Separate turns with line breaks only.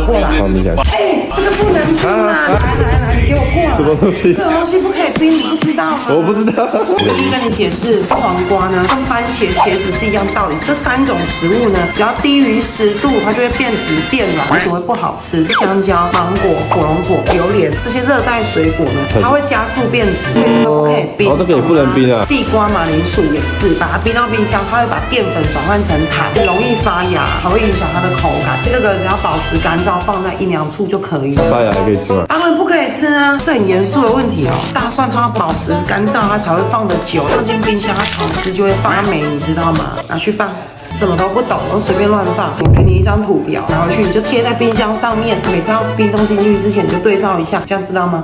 过来。
放冰箱。
哎，这个不能冰啊！来，你给我过来。
什么东西？
这个东西不可以冰，你不知道吗？
我不知道。
我已经跟你解释，黄瓜呢跟番茄、茄子是一样道理。这3种食物呢，只要低于10度，它就会变质变软，而且会不好吃。香蕉、芒果、火龙果、榴莲这些热带水果呢，它会加速变质，所以这个不可以冰。
哦，这个也不能冰啊。
地瓜、马铃薯也是，把它冰到冰箱，它会把淀粉转换成糖，容易发芽，还会影响它的口感。这个只要保持干燥，放在阴凉处就可以了。
发芽还可以吃吗？
当然不可以吃啊，这很严肃的问题哦。大蒜它要保持干燥，它才会放得久，放进冰箱它长时就会发霉，你知道吗？拿去放。什么都不懂，都随便乱放。我给你一张图表，拿回去你就贴在冰箱上面。每次要冰东西进去之前，你就对照一下，这样知道吗？